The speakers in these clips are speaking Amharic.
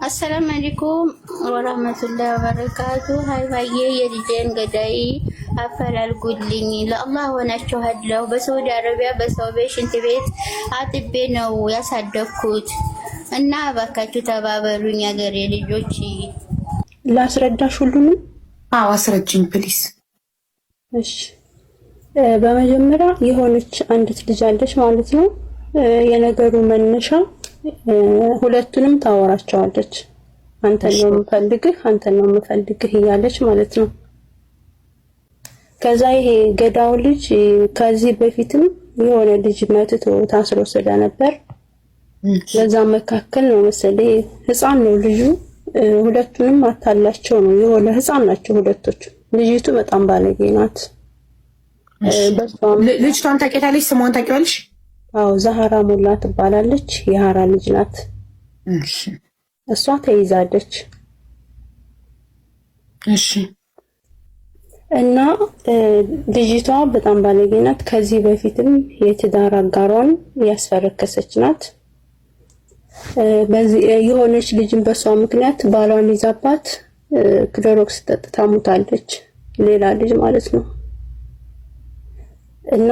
አሰላም አለይኩም ወራህመቱላሂ ወበረካቱ። ሀይባዬ የልጄን ገዳይ አፈላልጉልኝ። ለአላህ ሆናችኋለሁ። በሳውዲ አረቢያ በሰው ቤት ሽንት ቤት አጥቤ ነው ያሳደግኩት እና እባካችሁ ተባበሩኝ አገሬ ልጆች። ላስረዳሽ ሁሉንም? አዎ አስረጅኝ ፕሊስ። እሺ በመጀመሪያ የሆነች አንዲት ልጅ አለች ማለት ነው። የነገሩ መነሻ ሁለቱንም ታወራቸዋለች። አንተን ነው የምፈልግህ፣ አንተን ነው የምፈልግህ እያለች ማለት ነው። ከዛ ይሄ ገዳው ልጅ ከዚህ በፊትም የሆነ ልጅ መትቶ ታስሮ ስለነበር በዛ መካከል ነው መሰለኝ ህፃን ነው ልጁ። ሁለቱንም አታላቸው ነው የሆነ ህፃን ናቸው ሁለቶቹ። ልጅቱ በጣም ባለጌ ናት። ልጅቷን ታውቂያታለሽ? ስሟን ታውቂዋለሽ? አዎ ዛህራ ሞላ ትባላለች። የሃራ ልጅ ናት። እሺ እሷ ተይዛለች። እሺ እና ልጅቷ በጣም ባለጌ ናት። ከዚህ በፊትም የትዳር አጋሯን ያስፈረከሰች ናት። በዚህ የሆነች ልጅን በሷ ምክንያት ባሏን ይዛባት ክሎሮክስ ጠጥታ ሞታለች። ሌላ ልጅ ማለት ነው። እና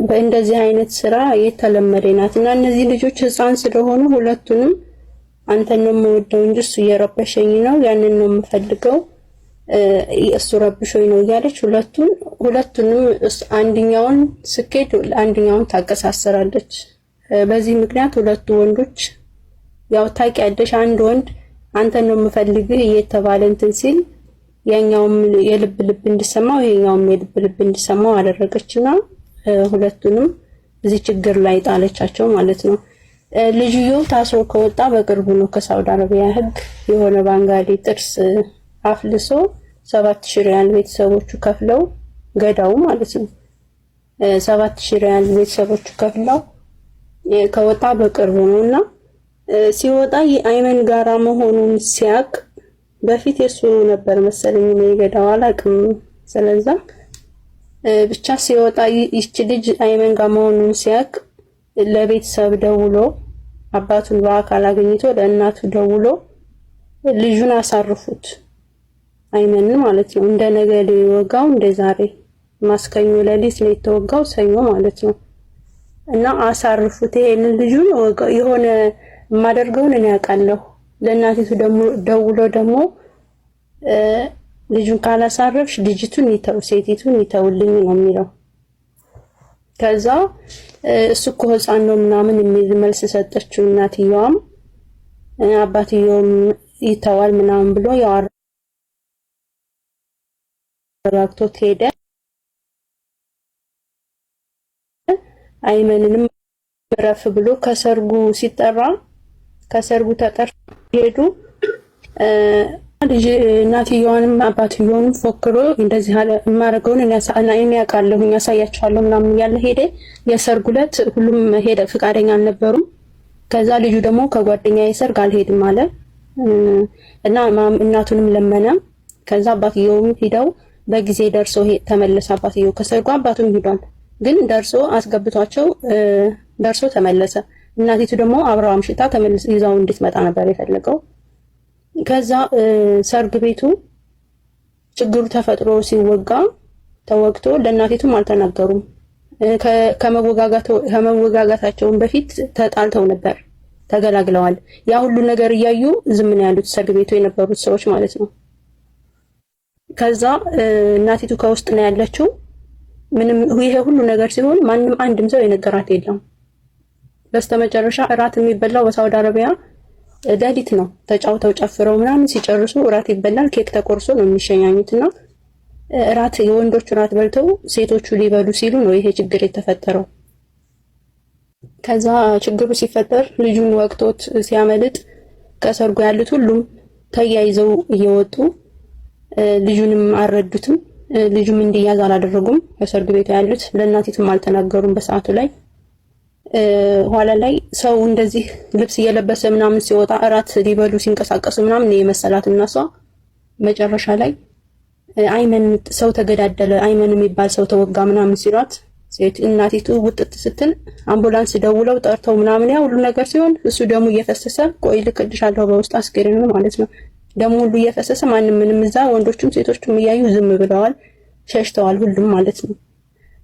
በእንደዚህ አይነት ስራ የተለመደ ናት። እና እነዚህ ልጆች ህፃን ስለሆኑ ሁለቱንም አንተን ነው የምወደው እንጂ እሱ እየረበሸኝ ነው፣ ያንን ነው የምፈልገው፣ እሱ ረብሾኝ ነው እያለች ሁለቱንም አንደኛውን ስኬት አንደኛውን ታቀሳሰራለች። በዚህ ምክንያት ሁለቱ ወንዶች ያው ታውቂያለሽ፣ አንድ ወንድ አንተን ነው የምፈልግህ እየተባለ እንትን ሲል ያኛውም የልብ ልብ እንዲሰማው ይሄኛውም የልብ ልብ እንዲሰማው አደረገችና ሁለቱንም እዚህ ችግር ላይ ጣለቻቸው ማለት ነው። ልጅየው ታስሮ ከወጣ በቅርቡ ነው ከሳውዲ አረቢያ ህግ የሆነ ባንጋሊ ጥርስ አፍልሶ 7000 ሪያል ቤተሰቦቹ ከፍለው ገዳው ማለት ነው 7000 ሪያል ቤተሰቦቹ ከፍለው ከወጣ በቅርቡ ነውና ሲወጣ የአይመን ጋራ መሆኑን ሲያቅ በፊት የሱ ነበር መሰለኝ ነው የገዳው አላቅም። ስለዛ ብቻ ሲወጣ ይቺ ልጅ አይመን ጋር መሆኑን ሲያቅ ለቤተሰብ ደውሎ አባቱን በአካል አግኝቶ ለእናቱ ደውሎ ልጁን አሳርፉት አይመን ማለት ነው። እንደ ነገ ሊወጋው እንደ ዛሬ ማስከኙ ለሊት ነው የተወጋው ሰኞ ማለት ነው። እና አሳርፉት ይሄንን ልጁን የሆነ የማደርገውን እኔ ያውቃለሁ። ለእናቲቱ ደውሎ ደግሞ ልጁን ካላሳረፍሽ ልጅቱን ሴቲቱን ይተውልኝ ነው የሚለው። ከዛ እሱ እኮ ህፃን ነው ምናምን የሚል መልስ ሰጠችው እናትየዋም። አባትየውም ይተዋል ምናምን ብሎ ያው አረጋግቶት ሄደ። አይመንንም ረፍ ብሎ ከሰርጉ ሲጠራ ከሰርጉ ተጠር ሄዱ። ልጅ እናትየዋንም አባትየውንም ፎክሮ እንደዚህ አለ ማረገውን እኔ ያውቃለሁ ያሳያቸዋለሁ ምናምን ያለ ሄደ። የሰርጉ ዕለት ሁሉም ሄደ፣ ፍቃደኛ አልነበሩም። ከዛ ልጁ ደግሞ ከጓደኛዬ ሰርግ አልሄድም አለ እና እናቱንም ለመነ። ከዛ አባትየውም ሂደው በጊዜ ደርሶ ተመለሰ። አባትየው ከሰርጉ አባቱም ሂዷል፣ ግን ደርሶ አስገብቷቸው ደርሶ ተመለሰ። እናቲቱ ደግሞ አብረው አምሽታ ተመልስ ይዛው እንድትመጣ ነበር የፈለገው። ከዛ ሰርግ ቤቱ ችግሩ ተፈጥሮ ሲወጋ ተወግቶ ለእናቲቱም አልተናገሩም። ከመወጋጋታቸውን በፊት ተጣልተው ነበር፣ ተገላግለዋል። ያ ሁሉ ነገር እያዩ ዝም ነው ያሉት ሰርግ ቤቱ የነበሩት ሰዎች ማለት ነው። ከዛ እናቲቱ ከውስጥ ነው ያለችው። ምንም ይሄ ሁሉ ነገር ሲሆን ማንም አንድም ሰው የነገራት የለም። በስተመጨረሻ እራት የሚበላው በሳውዲ አረቢያ ሌሊት ነው። ተጫውተው ጨፍረው ምናምን ሲጨርሱ እራት ይበላል። ኬክ ተቆርሶ ነው የሚሸኛኙትና እራት የወንዶቹ እራት በልተው ሴቶቹ ሊበሉ ሲሉ ነው ይሄ ችግር የተፈጠረው። ከዛ ችግሩ ሲፈጠር ልጁን ወቅቶት ሲያመልጥ ከሰርጉ ያሉት ሁሉም ተያይዘው እየወጡ ልጁንም አልረዱትም። ልጁም እንዲያዝ አላደረጉም። ከሰርግ ቤቱ ያሉት ለእናቲቱም አልተናገሩም በሰዓቱ ላይ። ኋላ ላይ ሰው እንደዚህ ልብስ እየለበሰ ምናምን ሲወጣ እራት ሊበሉ ሲንቀሳቀሱ ምናምን የመሰላት እናሷ መጨረሻ ላይ አይመን ሰው ተገዳደለ፣ አይመን የሚባል ሰው ተወጋ ምናምን ሲሏት ሴት እናቲቱ ውጥት ስትል አምቡላንስ ደውለው ጠርተው ምናምን ያ ሁሉ ነገር ሲሆን እሱ ደሙ እየፈሰሰ ቆይ ልክልሻለሁ በውስጥ አስከሬን ማለት ነው። ደሙ ሁሉ እየፈሰሰ ማንም ምንም እዛ ወንዶቹም ሴቶቹም እያዩ ዝም ብለዋል፣ ሸሽተዋል ሁሉም ማለት ነው።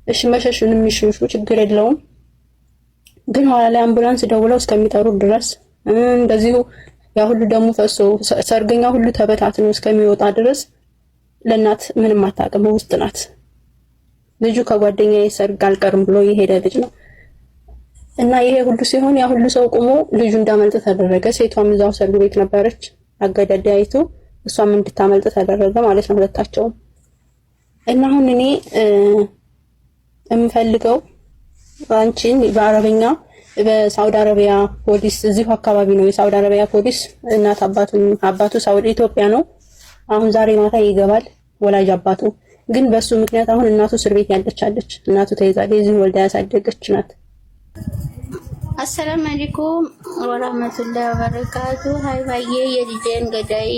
እሺ መሸሹንም ይሽሹ ችግር የለውም። ግን ኋላ ላይ አምቡላንስ ደውለው እስከሚጠሩ ድረስ እንደዚሁ ያ ሁሉ ደሙ ፈሶ ሰርገኛ ሁሉ ተበታትኖ እስከሚወጣ ድረስ ለእናት ምንም አታውቅም፣ ውስጥ ናት። ልጁ ከጓደኛዬ ሰርግ አልቀርም ብሎ የሄደ ልጅ ነው እና ይሄ ሁሉ ሲሆን ያ ሁሉ ሰው ቆሞ ልጁ እንዳመልጥ ተደረገ። ሴቷም እዛው ሰርግ ቤት ነበረች። አገዳዳይ አይቶ እሷም እንድታመልጥ ተደረገ ማለት ነው ሁለታቸውም። እና አሁን እኔ የምፈልገው አንቺን በአረበኛ በሳውዲ አረቢያ ፖሊስ እዚሁ አካባቢ ነው የሳውዲ አረቢያ ፖሊስ እናት አባቱ ሳውዲ ኢትዮጵያ ነው። አሁን ዛሬ ማታ ይገባል ወላጅ አባቱ ግን በሱ ምክንያት አሁን እናቱ እስር ቤት ያለች እናቱ ተይዛለች። እዚህ ወልዳ ያሳደገች ናት። አሰላሙ አለይኩም ወራህመቱላሂ ወበረካቱ። ሃይባዬ የልጄን ገዳይ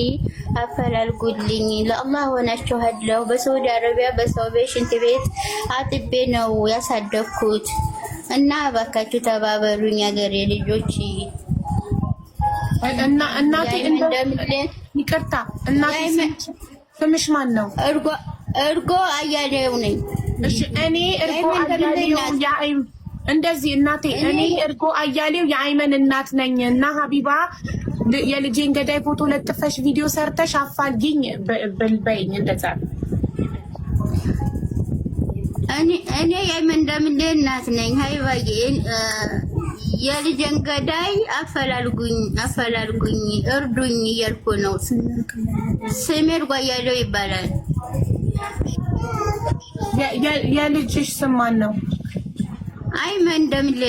አፈላልጉልኝ ለአላህ ሆናችኋለሁ። በሳውዲ አረቢያ በሰው ቤት ሽንት ቤት አጥቤ ነው ያሳደግኩት እና እባካችሁ ተባበሩኝ አገሬ ልጆች። እና እናቴ ይቅርታ እናቴ ስምሽ ማን ነው? እርጎ አያሌው ነኝ። እሺ እኔ እርጎ አያሌው እንደዚህ እናቴ እኔ እርጎ አያሌው የአይመን እናት ነኝ እና ሀቢባ የልጄን ገዳይ ፎቶ ለጥፈሽ ቪዲዮ ሰርተሽ አፋልጊኝ በይኝ። እንደዛ እኔ የአይመን ደምሌ እናት ነኝ። ሀይባዬ የልጄን ገዳይ አፈላልጉኝ እርዱኝ እያልኩ ነው። ስሜ እርጎ አያሌው ይባላል። የልጅሽ ስም ማን ነው? አይመን ደምሌ።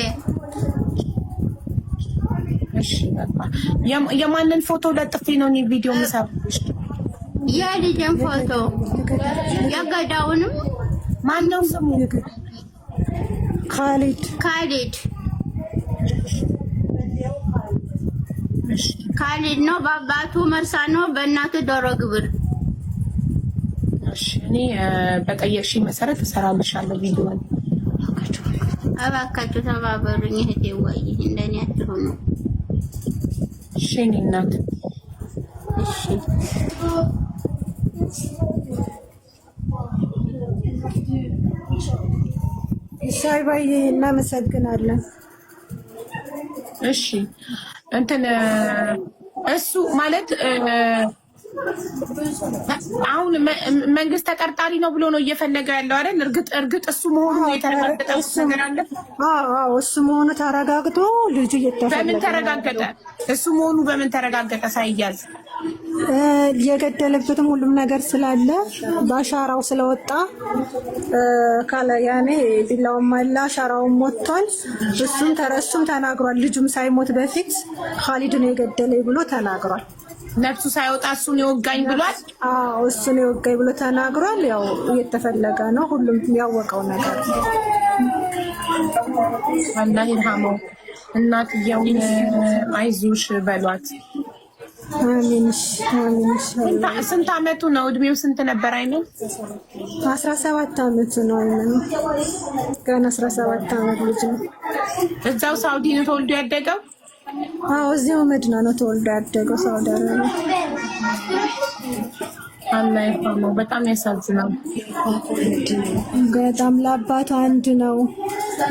እሺ የማንን ፎቶ ለጥፌ ነው እኔ ቪዲዮ የምሰራሽ? የልጄን ፎቶ የገዳውንም ማን ነው ስሙ? ካሊድ ነው። በአባቱ መርሳ ነው፣ በእናቱ ዶሮ ግብር። እኔ በጠየቅሽኝ መሰረት እሰራልሻለሁ ቪዲዮውን። እባካችሁ ተባበሩኝ እህቴ። ወይ እንደኔ አትሆኑ። እሺ እኔ እናት ሻይባዬ እናመሰግናለን። እሺ እንትን እሱ ማለት አሁን መንግስት ተጠርጣሪ ነው ብሎ ነው እየፈለገ ያለው አይደል? እርግጥ እሱ መሆኑ የተረጋገጠ ነገር አለ? አዎ እሱ መሆኑ ተረጋግጦ ልጁ እየተፈለገ። በምን ተረጋገጠ? እሱ መሆኑ በምን ተረጋገጠ? ሳይያዝ የገደለበትም ሁሉም ነገር ስላለ በአሻራው ስለወጣ ካለ ያኔ ቢላውም አለ አሻራውም ወጥቷል። እሱም ተናግሯል። ልጁም ሳይሞት በፊት ካሊድ ነው የገደለኝ ብሎ ተናግሯል። ነፍሱ ሳይወጣ እሱን የወጋኝ ብሏል። አዎ እሱን የወጋኝ ብሎ ተናግሯል። ያው እየተፈለገ ነው። ሁሉም ያወቀው ነገር ነው። አላህ ይርሐመው። እናትየውን አይዞሽ በሏት። አሚንሽ። ስንት አመቱ ነው? እድሜው ስንት ነበር? አይነው 17 አመቱ ነው። አይነው ገና 17 አመት ልጅ ነው። እዛው ሳውዲ ነው ተወልዶ ያደገው? አዎ እዚያው መዲና ነው ተወልዶ ያደገው ሳውዲ አረቢያ። አላህ ይርሐመው። በጣም ያሳዝናል። በጣም ለአባቱ አንድ ነው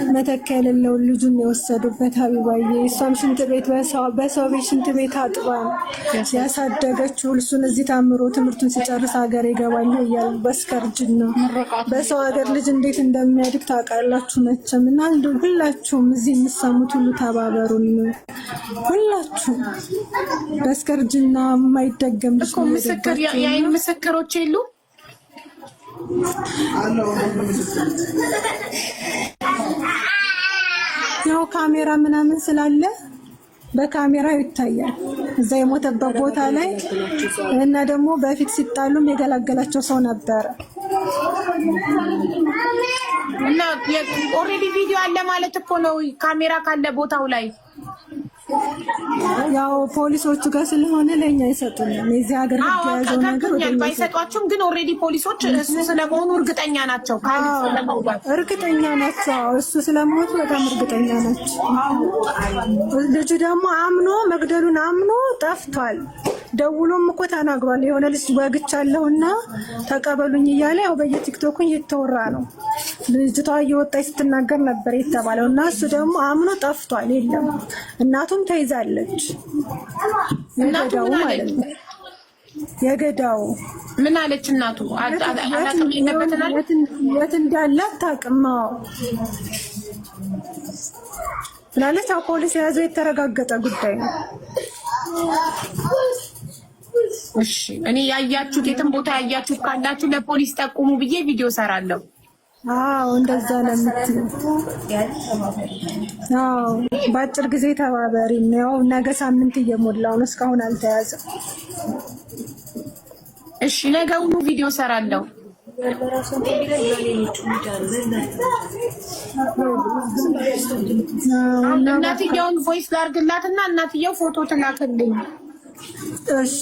መተካ የሌለውን ልጁን የወሰዱበት። ሀቢባዬ እሷም ሽንት ቤት በሰው ቤት ሽንት ቤት አጥባ ያሳደገችው እሱን እዚህ ታምሮ ትምህርቱን ሲጨርስ ሀገር ይገባል እያሉ በስከርጅን ነው። በሰው ሀገር ልጅ እንዴት እንደሚያድግ ታውቃላችሁ መቼም። እና እንደው ሁላችሁም እዚህ የምትሰሙት ሁሉ ተባበሩን። ሁላችሁም በስከርጅና የማይደገም ልጅ ምስክር የአይን ምስክሮች የሉ ያው ካሜራ ምናምን ስላለ በካሜራ ይታያል እዛ የሞተበት ቦታ ላይ። እና ደግሞ በፊት ሲጣሉም የገላገላቸው ሰው ነበረ። እና ኦልሬዲ ቪዲዮ አለ ማለት እኮ ነው። ካሜራ ካለ ቦታው ላይ ያው ፖሊሶቹ ጋር ስለሆነ ለኛ አይሰጡንም። የዚህ ሀገር ህግ ያዘው ነገር ወደኛ ባይሰጧችሁም ግን ኦልሬዲ ፖሊሶች እሱ ስለመሆኑ እርግጠኛ ናቸው። እርግጠኛ ናቸው። እሱ ስለሞቱ በጣም እርግጠኛ ናቸው። ልጁ ደግሞ አምኖ መግደሉን አምኖ ጠፍቷል። ደውሎም እኮ ተናግሯል። የሆነ ልጅ ወግቻለሁና ተቀበሉኝ እያለ ያው በየቲክቶኩ እየተወራ ነው። ልጅቷ እየወጣች ስትናገር ነበር የተባለው እና እሱ ደግሞ አምኖ ጠፍቷል። የለም እናቱም ተይዛለች። የገዳው ማለት ነው። የገዳው ምን አለች እናቱ? አላቅም ይነበተናል የት እንዳለ አታውቅም ምናለች። ፖሊስ የያዘው የተረጋገጠ ጉዳይ ነው። እሺ እኔ ያያችሁት የትም ቦታ ያያችሁት ካላችሁ ለፖሊስ ጠቁሙ ብዬ ቪዲዮ ሰራለሁ። አዎ እንደዛ ነው የምትለው። አዎ በአጭር ጊዜ ተባበሪ ነው። ነገ ሳምንት እየሞላው ነው፣ እስካሁን አልተያዘም። እሺ ነገውኑ ቪዲዮ ሰራለሁ። እናትየውን ቮይስ ላርግላትና እናትየው ፎቶ ትላክልኝ። እሺ